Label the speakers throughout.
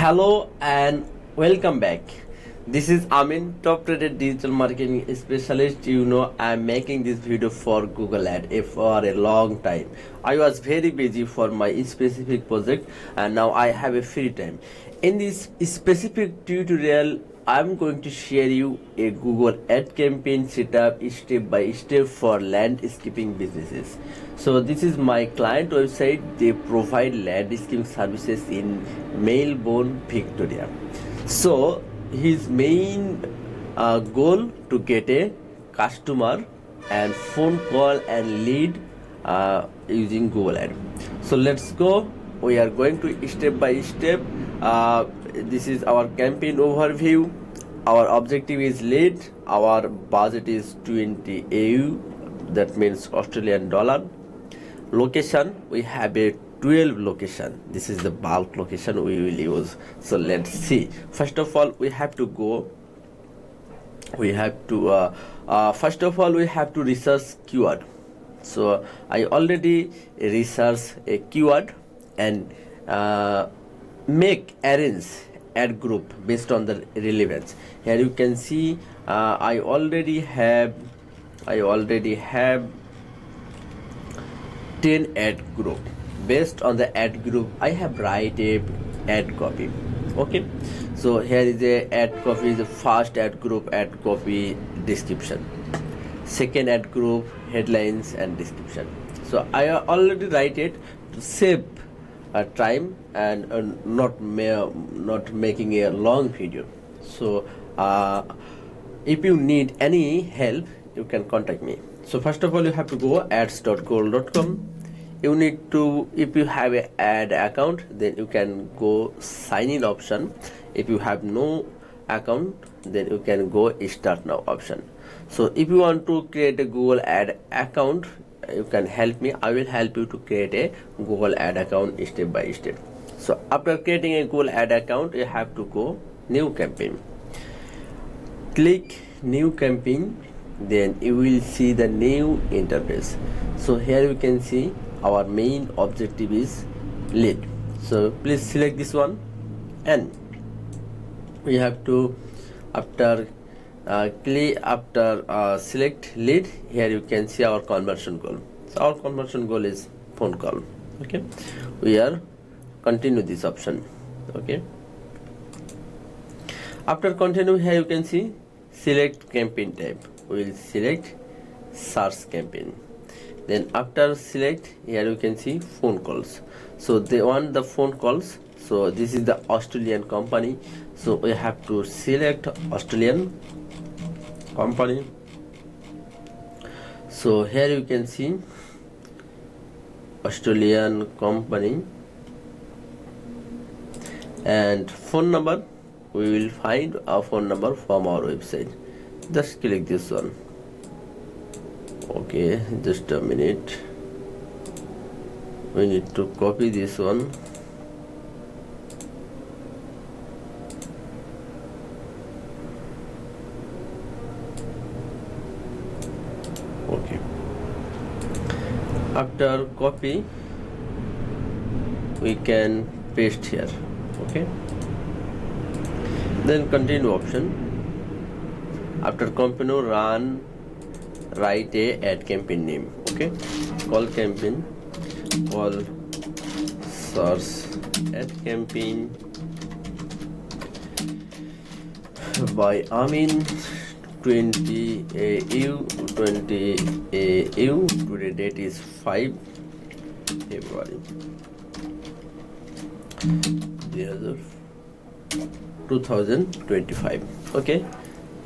Speaker 1: Hello and welcome back. This is Amin, top rated digital marketing specialist. You know, I'm making this video for Google Ad for a long time. I was very busy for my specific project and now I have a free time. In this specific tutorial, I'm going to share you a Google Ad campaign setup step by step for landscaping businesses. So this is my client website. They provide landscaping services in Melbourne, Victoria. So his main goal to get a customer and phone call and lead using Google Ad. So let's go. We are going to step by step. This is our campaign overview. Our objective is lead. Our budget is 20 AU, that means Australian dollar. Location, we have a 12 location. This is the bulk location we will use. So let's see. First of all, we have to go. First of all, we have to research keyword. So I already researched a keyword and arrange ad group based on the relevance. Here you can see I already have 10 ad group. Based on the ad group, I have write a ad copy. Okay, so here is a ad copy. The first ad group, ad copy, description. Second ad group, headlines and description. So I already write it to save time and not making a long video. So if you need any help, you can contact me. So first of all, you have to go ads.google.com. You need to, if you have an ad account, then you can go sign in option. If you have no account, then you can go start now option. So if you want to create a Google Ad account, you can help me. I will help you to create a Google Ad account step by step. So after creating a Google Ad account, you have to go new campaign. Click new campaign, then you will see the new interface. So here you can see our main objective is lead. So please select this one, and we have to select lead. Here you can see our conversion goal. So our conversion goal is phone call. Okay, we are continue this option. Okay, after continue, here you can see select campaign type. We will select search campaign. Then after select, here you can see phone calls. So they want the phone calls. So this is the Australian company. So we have to select Australian company. So here you can see Australian company and phone number. We will find our phone number from our website. Just click this one. Okay, just a minute. We need to copy this one. Okay, after copy, we can paste here. Okay, then continue option. After continue, run, write a ad campaign name. Okay, call campaign, call source ad campaign by Amin, 20 AU. Today date is 5 February 2025. Okay,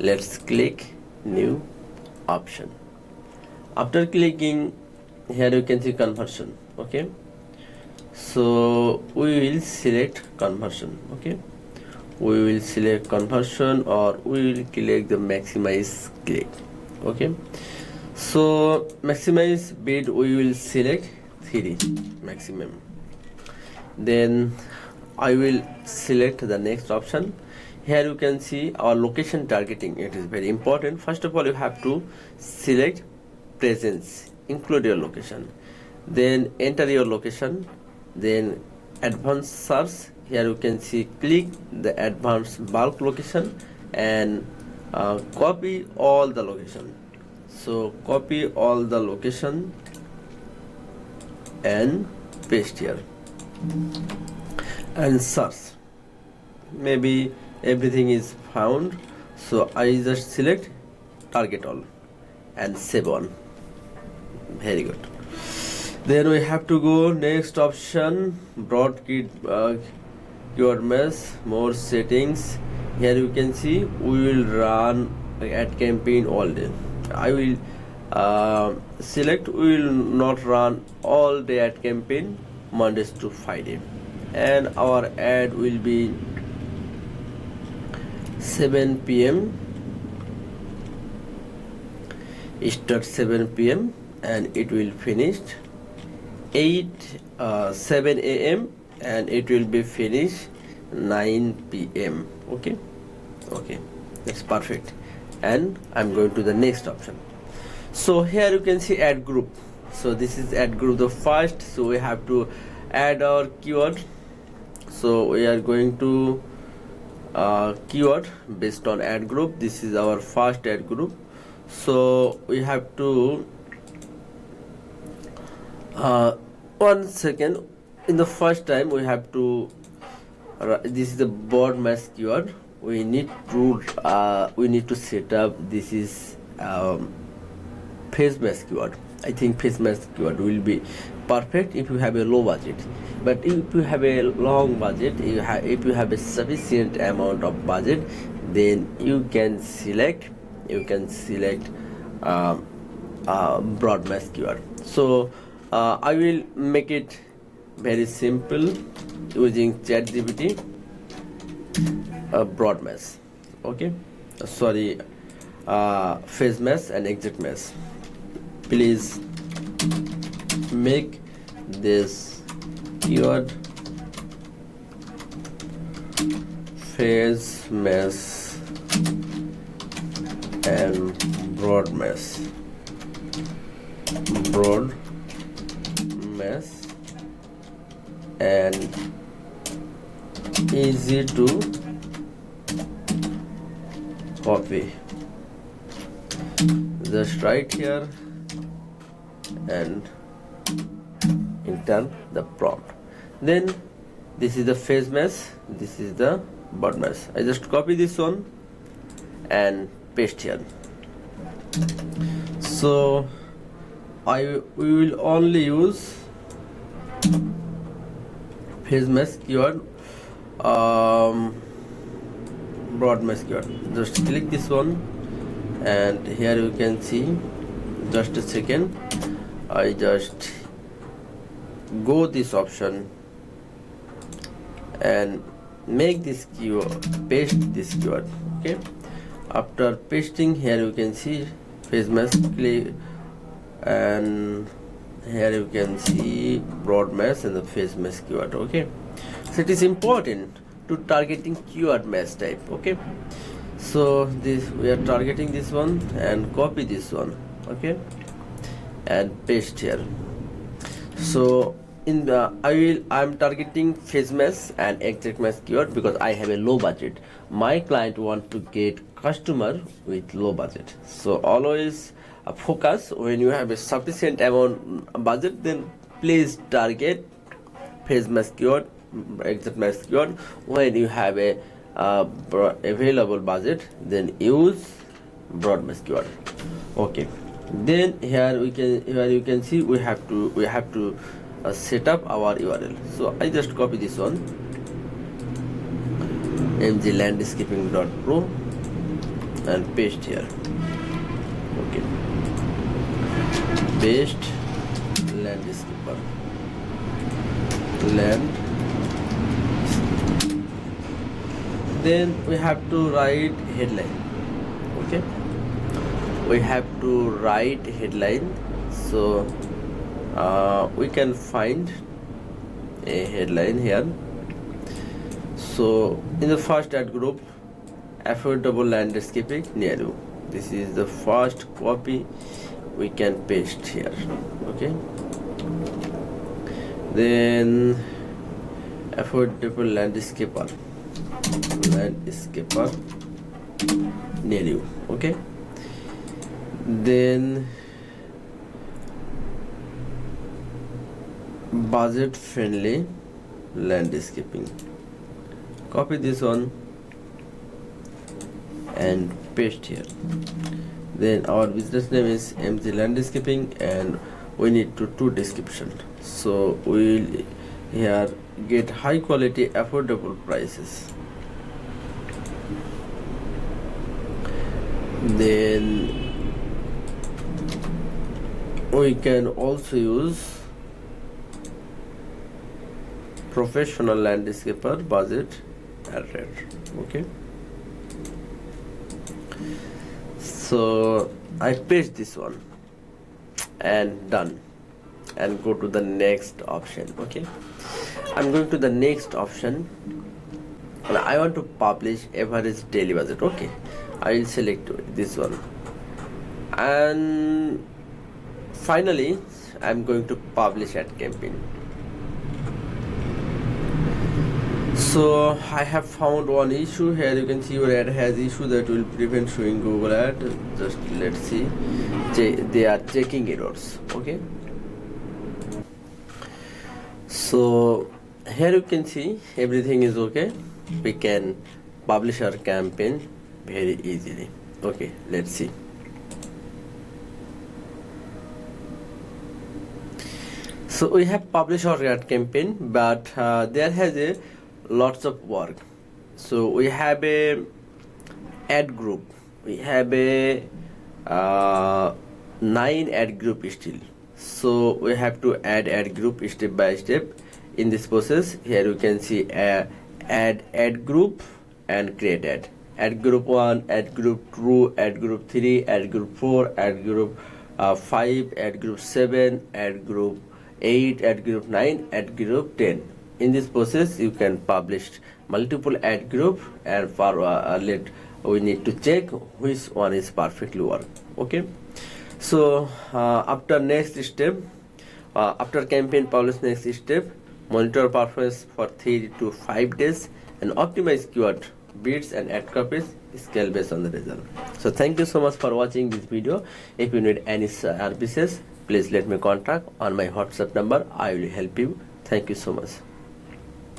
Speaker 1: let's click new option. After clicking, here you can see conversion. Okay, so we will select conversion. Okay, we will select conversion, or we will click the maximize click. Okay, so maximize bid, we will select 3 maximum. Then I will select the next option. Here you can see our location targeting. It is very important. First of all, you have to select presence, include your location, then enter your location, then advanced search, here you can see click the advanced bulk location and copy all the location. So copy all the location and paste here and search. Maybe everything is found, so I just select target all and save on. Very good. Then we have to go next option, broad keyword mesh, more settings. Here you can see we will run ad campaign all day. I will select we will not run all day ad campaign, Mondays to Friday, and our ad will be 7 p.m. start 7 p.m. and it will finish 7 a.m. and it will be finished 9 p.m. okay, that's perfect. And I'm going to the next option. So here you can see ad group. So this is ad group the first, so we have to add our keyword. So we are going to keyword based on ad group. This is our first ad group, so we have to 1 second. In the first time we have to this is the broad mesh keyword. We need to set up, this is phase mesh keyword. I think phase mesh keyword will be perfect if you have a low budget, but if you have a long budget, if you have a sufficient amount of budget, then you can select broad mesh keyword. So I will make it very simple using ChatGPT. Broad mesh, okay, sorry, phase mesh and exact mesh. Please make this keyword phase mesh and broad mesh and easy to copy. Just write here and enter the prompt. Then this is the phase mesh, this is the broad mesh. I just copy this one and paste here. So we will only use phase mesh keyword, broad mesh keyword. Just click this one and here you can see, just a second, I just go this option and make this keyword, paste this keyword, okay. After pasting, here you can see phase mesh, click, and here you can see broad mesh and the phase mesh keyword, okay. So it is important to targeting keyword mesh type, okay. So this we are targeting this one and copy this one, okay, and paste here. So in the I'm targeting phase mesh and exact mesh keyword because I have a low budget. My client want to get customer with low budget. So always focus when you have a sufficient amount budget, then please target phase mesh keyword, exact mesh keyword. When you have a available budget, then use broad mesh keyword, okay. Then here you can see we have to set up our URL. So I just copy this one, mglandscaping.pro, and paste here, okay. Paste landscaper, then we have to write headline, okay. We have to write headline. So we can find a headline here. So in the first ad group, affordable landscaping near you, this is the first copy we can paste here, okay. Then affordable landscaper near you. Okay, then budget friendly landscaping. Copy this one and paste here. Then our business name is MG Landscaping and we need to two description. So we'll here get high quality affordable prices. Then we can also use professional landscaper budget at rate. Okay, so I paste this one and done, and go to the next option. Okay, I'm going to the next option and I want to publish average daily budget. Okay, I will select this one, and finally I'm going to publish ad campaign. So I have found one issue here. You can see your ad has issue that will prevent showing Google ad. Just let's see. They are checking errors. Okay, so here you can see everything is okay. We can publish our campaign very easily. Okay, let's see. So we have published our ad campaign, but there has a lots of work. So we have a ad group, we have a 9 ad group still. So we have to add ad group step by step. In this process, here you can see add ad group and create ad group 1, ad group 2, ad group 3, ad group 4, ad group 5, ad group 7, ad group 8, ad group 9, ad group 10. In this process you can publish multiple ad group, and for we need to check which one is perfectly work. Okay, so after next step, after campaign publish, next step, monitor performance for 3 to 5 days and optimize keyword bids and ad copies, scale based on the result. So thank you so much for watching this video. If you need any services, please let me contact on my WhatsApp number. I will help you. Thank you so much.